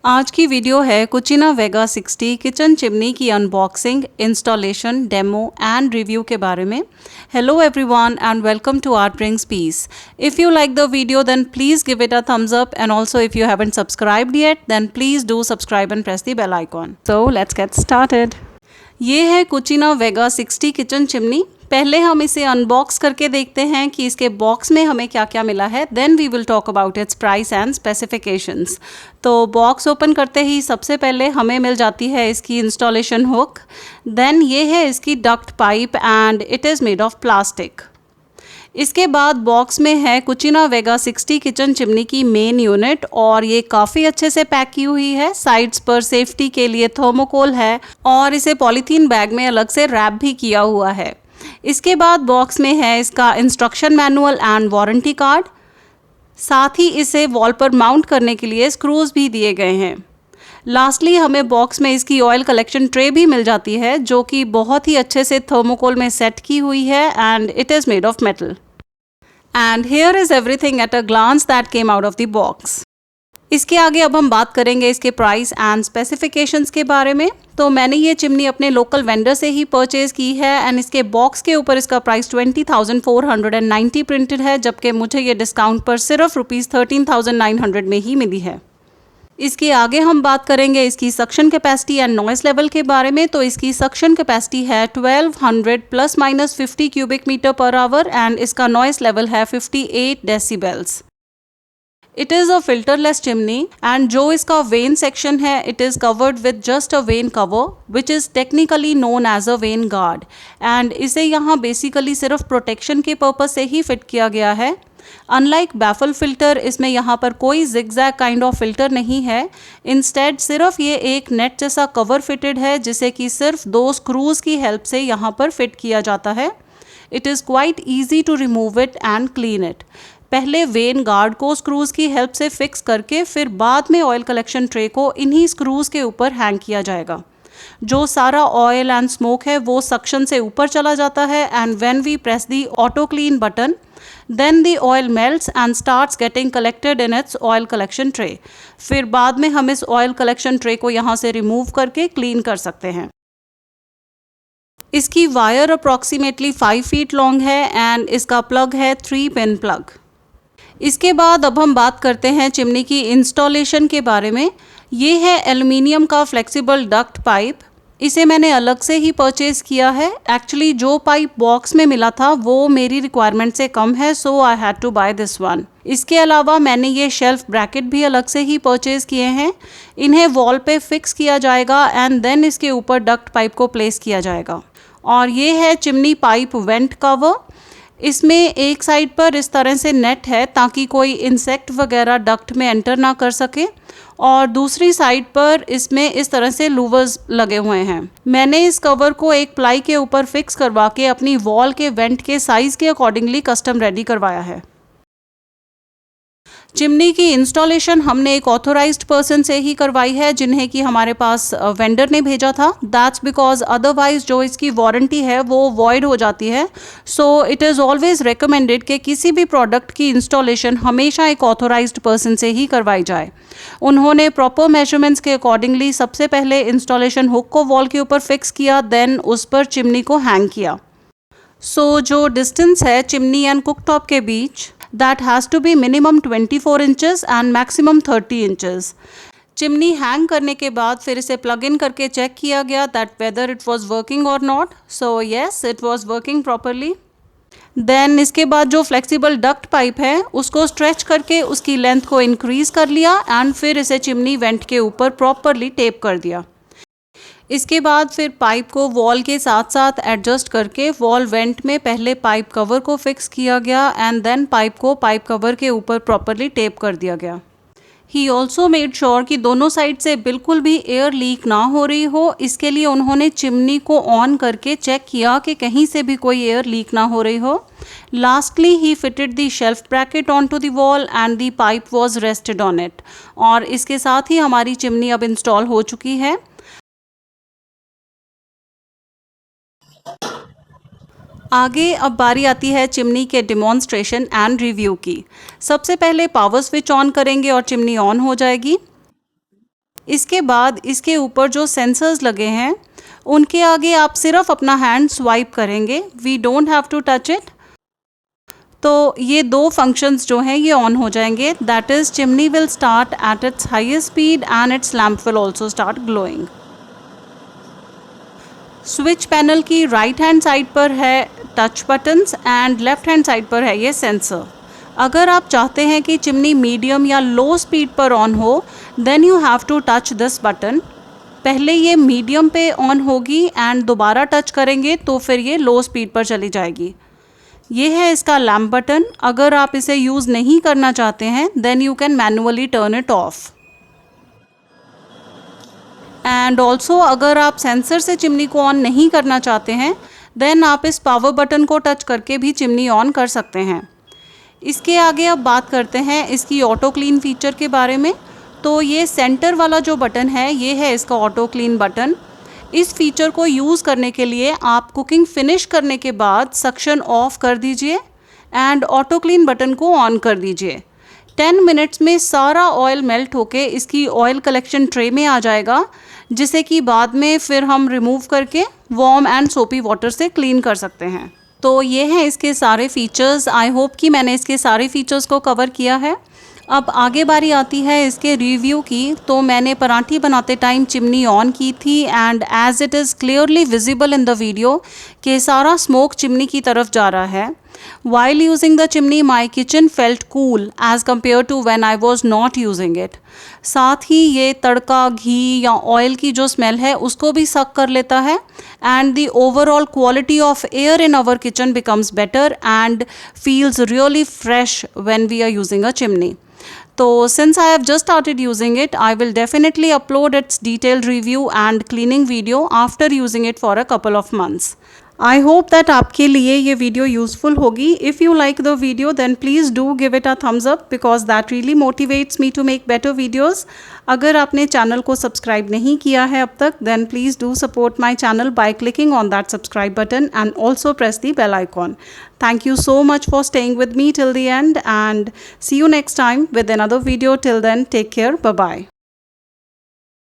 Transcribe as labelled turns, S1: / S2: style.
S1: आज की वीडियो है कुचिना वेगा 60 किचन चिमनी की unboxing, installation, demo and review के बारे में। Hello everyone and welcome to Art Brings Peace. If you like the video then please give it a thumbs up and also if you haven't subscribed yet then please do subscribe and press the bell icon. So let's get started. ये है Kutchina Vega 60 kitchen chimney. पहले हम इसे unbox करके देखते हैं कि इसके बॉक्स में हमें क्या क्या मिला है, then we will talk about its price and specifications. तो बॉक्स ओपन करते ही सबसे पहले हमें मिल जाती है इसकी इंस्टॉलेशन हुक। देन ये है इसकी duct pipe and it is made of plastic. इसके बाद बॉक्स में है कुचिना वेगा 60 किचन चिमनी की मेन यूनिट और ये काफ़ी अच्छे से पैक की हुई है। साइड्स पर सेफ्टी के लिए थर्मोकोल है और इसे पॉलीथीन बैग में अलग से रैप भी किया हुआ है। इसके बाद बॉक्स में है इसका instruction manual and warranty card. साथ ही इसे वॉल पर माउंट करने के लिए स्क्रूज भी दिए गए हैं। लास्टली हमें बॉक्स में इसकी ऑयल कलेक्शन ट्रे भी मिल जाती है जो कि बहुत ही अच्छे से थर्मोकोल में सेट की हुई है and it is made of metal. And here is everything at a glance that came out of the box. इसके आगे अब हम बात करेंगे इसके प्राइस एंड स्पेसिफिकेशंस के बारे में। तो मैंने ये चिमनी अपने लोकल वेंडर से ही परचेज़ की है एंड इसके बॉक्स के ऊपर इसका प्राइस 20,490 प्रिंटेड है, जबकि मुझे ये डिस्काउंट पर सिर्फ ₹13,900 में ही मिली है। इसके आगे हम बात करेंगे इसकी suction capacity and noise level के बारे में। तो इसकी सक्शन कैपेसिटी है 1200 plus minus 50 cubic metre per hour and इसका नॉइस लेवल है 58 decibels. It is a filterless chimney and जो इसका वेन सेक्शन है it is covered with just a vane cover which is technically known as a vane guard and इसे यहाँ basically सिर्फ protection के purpose से ही fit किया गया है। अनलाइक बैफल फिल्टर इसमें यहाँ पर कोई जिगजैग काइंड ऑफ फिल्टर नहीं है। इंस्टेड सिर्फ ये एक नेट जैसा कवर फिटेड है जिसे कि सिर्फ 2 स्क्रूज की हेल्प से यहाँ पर फिट किया जाता है। It is quite easy to remove it and clean it. पहले वेन गार्ड को स्क्रूज की हेल्प से फिक्स करके फिर बाद में ऑयल कलेक्शन ट्रे को इन्हीं स्क्रूज के ऊपर हैंग किया जाएगा। जो सारा ऑयल एंड स्मोक है वो सक्शन से ऊपर चला जाता है and when we press the auto clean button then the oil melts and starts getting collected in its oil collection tray. फिर बाद में हम इस ऑयल कलेक्शन ट्रे को यहाँ से रिमूव करके क्लीन कर सकते हैं। इसकी वायर अप्रॉक्सीमेटली 5 फीट लॉन्ग है एंड इसका प्लग है 3 पिन प्लग। इसके बाद अब हम बात करते हैं चिमनी की इंस्टॉलेशन के बारे में। ये है एल्युमिनियम का फ्लेक्सिबल डक्ट पाइप। इसे मैंने अलग से ही परचेज़ किया है। एक्चुअली जो पाइप बॉक्स में मिला था वो मेरी रिक्वायरमेंट से कम है, so I had to buy this one. इसके अलावा मैंने ये शेल्फ ब्रैकेट भी अलग से ही परचेज़ किए हैं। इन्हें वॉल पे फिक्स किया जाएगा एंड देन इसके ऊपर डक्ट पाइप को प्लेस किया जाएगा। और ये है चिमनी पाइप वेंट कवर। इसमें एक साइड पर इस तरह से नेट है ताकि कोई इंसेक्ट वगैरह डक्ट में एंटर ना कर सके और दूसरी साइड पर इसमें इस तरह से लूवर्स लगे हुए हैं। मैंने इस कवर को एक प्लाई के ऊपर फिक्स करवा के अपनी वॉल के वेंट के साइज़ के अकॉर्डिंगली कस्टम रेडी करवाया है। चिमनी की इंस्टॉलेशन हमने एक ऑथोराइज्ड पर्सन से ही करवाई है जिन्हें कि हमारे पास वेंडर ने भेजा था। दैट्स बिकॉज अदरवाइज जो इसकी वारंटी है वो वॉइड हो जाती है। So it is always recommended कि किसी भी प्रोडक्ट की इंस्टॉलेशन हमेशा एक ऑथोराइज्ड पर्सन से ही करवाई जाए। उन्होंने प्रॉपर मेजरमेंट्स के अकॉर्डिंगली सबसे पहले इंस्टॉलेशन हुक को वॉल के ऊपर फिक्स किया, देन उस पर चिमनी को हैंग किया। सो जो डिस्टेंस है चिमनी एंड कुकटॉप के बीच that has to be minimum 24 inches and maximum 30 inches। Chimney hang करने के बाद फिर इसे प्लग इन करके चेक किया गया that whether it was working or not। so yes, it was working properly। Then इसके बाद जो फ्लेक्सिबल डक्ट पाइप है उसको स्ट्रेच करके उसकी लेंथ को इंक्रीज कर लिया एंड फिर इसे चिमनी वेंट के ऊपर प्रॉपरली टेप कर दिया। इसके बाद फिर पाइप को वॉल के साथ साथ एडजस्ट करके वॉल वेंट में पहले पाइप कवर को फिक्स किया गया एंड देन पाइप को पाइप कवर के ऊपर प्रॉपरली टेप कर दिया गया। ही ऑल्सो मेड श्योर कि दोनों साइड से बिल्कुल भी एयर लीक ना हो रही हो। इसके लिए उन्होंने चिमनी को ऑन करके चेक किया कि कहीं से भी कोई एयर लीक ना हो रही हो। Lastly he fitted the shelf bracket on to the wall and the pipe was rested on it. और इसके साथ ही हमारी चिमनी अब इंस्टॉल हो चुकी है। आगे अब बारी आती है चिमनी के डिमॉन्स्ट्रेशन एंड रिव्यू की। सबसे पहले पावर स्विच ऑन करेंगे और चिमनी ऑन हो जाएगी। इसके बाद इसके ऊपर जो सेंसर्स लगे हैं उनके आगे आप सिर्फ अपना हैंड स्वाइप करेंगे, we don't have to touch it. तो ये दो फंक्शंस जो हैं ये ऑन हो जाएंगे, that is chimney will start at its highest speed and it's lamp will also start glowing. Switch panel की राइट हैंड साइड पर है touch buttons and left hand side पर है ये सेंसर। अगर आप चाहते हैं कि चिमनी मीडियम या लो स्पीड पर ऑन हो then you have to touch this button. पहले ये मीडियम पे ऑन होगी एंड दोबारा टच करेंगे तो फिर ये लो स्पीड पर चली जाएगी। ये है इसका लैम्प बटन। अगर आप इसे यूज़ नहीं करना चाहते हैं then you can manually turn it off. And also अगर आप सेंसर से चिमनी को ऑन नहीं करना चाहते हैं देन आप इस पावर बटन को टच करके भी चिमनी ऑन कर सकते हैं। इसके आगे अब बात करते हैं इसकी ऑटो क्लीन फीचर के बारे में। तो ये सेंटर वाला जो बटन है ये है इसका ऑटो क्लीन बटन। इस फीचर को यूज़ करने के लिए आप कुकिंग फिनिश करने के बाद सक्शन ऑफ कर दीजिए एंड ऑटो क्लीन बटन को ऑन कर दीजिए। 10 मिनट्स में सारा ऑयल मेल्ट होके इसकी ऑयल कलेक्शन ट्रे में आ जाएगा, जिसे कि बाद में फिर हम रिमूव करके वार्म एंड सोपी वाटर से क्लीन कर सकते हैं। तो ये हैं इसके सारे फीचर्स। आई होप कि मैंने इसके सारे फीचर्स को कवर किया है। अब आगे बारी आती है इसके रिव्यू की। तो मैंने पराठे बनाते टाइम चिमनी ऑन की थी and as it is clearly visible in the video कि सारा स्मोक चिमनी की तरफ जा रहा है। While using the chimney, my kitchen felt cool as compared to when I was not using it. साथ ही ये तड़का, घी या ऑयल की जो स्मेल है उसको भी सक कर लेता है and the overall quality of air in our kitchen becomes better and feels really fresh when we are using a chimney. So since I have just started using it, I will definitely upload its detailed review and cleaning video after using it for a couple of months. I hope that आपके लिए ये video useful होगी। If you like the video then please do give it a thumbs up because that really motivates me to make better videos. अगर आपने channel को subscribe नहीं किया है अब तक then please do support my channel by clicking on that subscribe button and also press the bell icon. Thank you so much for staying with me till the end and see you next time with another video. Till then, take care. Bye-bye.